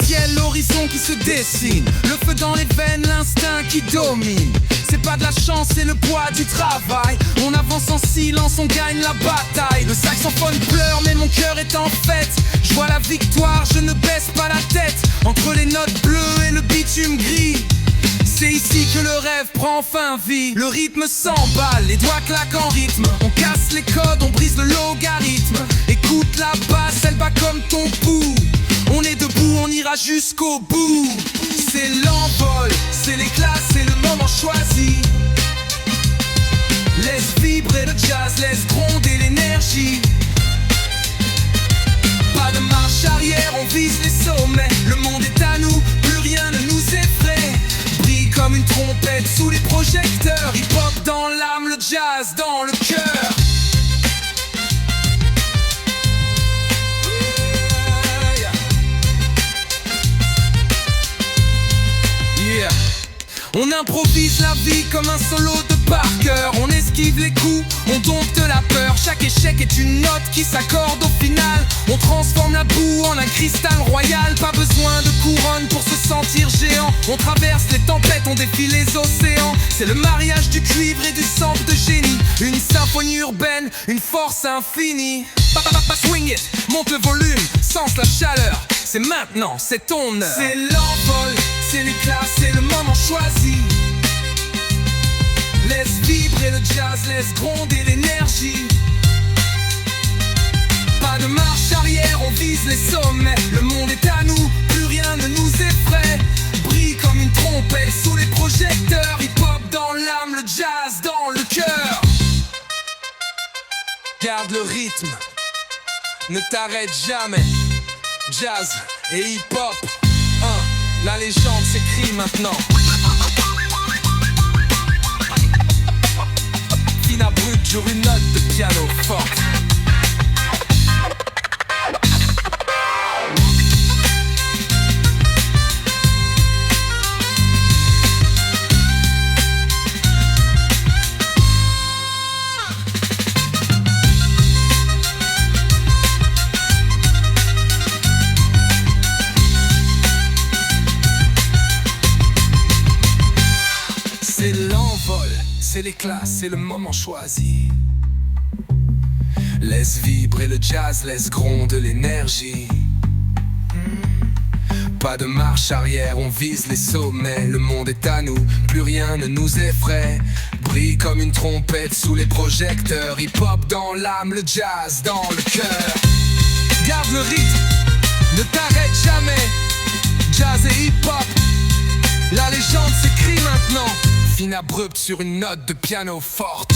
ciel, l'horizon qui se dessine, le feu dans les veines, l'instinct qui domine. C'est pas de la chance, c'est le poids du travail. On avance en silence, on gagne la bataille. Le saxophone pleure mais mon cœur est en fête. Je vois la victoire, je ne baisse pas la tête. Entre les notes bleues et le bitume gris, c'est ici que le rêve prend fin vie. Le rythme s'emballe, les doigts claquent en rythme. On casse les codes, on brise le logarithme. Écoute la basse, elle bat comme ton pouls. On est debout, on ira jusqu'au bout. C'est l'envol, c'est l'éclat, c'est le moment choisi. Laisse vibrer le jazz, laisse gronder l'énergie. Pas de marche arrière, on vise les sommets. Le monde est à nous, plus rien ne nous effraie. Brille comme une trompette sous les projecteurs. Hip-hop dans l'âme, le jazz dans le cœur. On improvise la vie comme un solo de Parker. On esquive les coups, on dompte la peur. Chaque échec est une note qui s'accorde au final. On transforme la boue en un cristal royal. Pas besoin de couronne pour se sentir géant. On traverse les tempêtes, on défie les océans. C'est le mariage du cuivre et du sample de génie. Une symphonie urbaine, une force infinie. Swing it, monte le volume, sens la chaleur. C'est maintenant, c'est ton heure. C'est l'envol, c'est l'éclat, c'est le moment choisi. Laisse vibrer le jazz, laisse gronder l'énergie. Pas de marche arrière, on vise les sommets. Le monde est à nous, plus rien ne nous effraie. Brille comme une trompette sous les projecteurs. Hip-hop dans l'âme, le jazz dans le cœur. Garde le rythme, ne t'arrête jamais. Jazz et hip-hop, la légende s'écrit maintenant. Fina brute sur une note de piano forte. C'est l'envol, c'est l'éclat, c'est le moment choisi. Laisse vibrer le jazz, laisse gronder l'énergie. Pas de marche arrière, on vise les sommets. Le monde est à nous, plus rien ne nous effraie. Brille comme une trompette sous les projecteurs. Hip-hop dans l'âme, le jazz dans le cœur. Garde le rythme, ne t'arrête jamais. Jazz et hip-hop, la légende s'écrit maintenant. Fine abrupte sur une note de piano forte.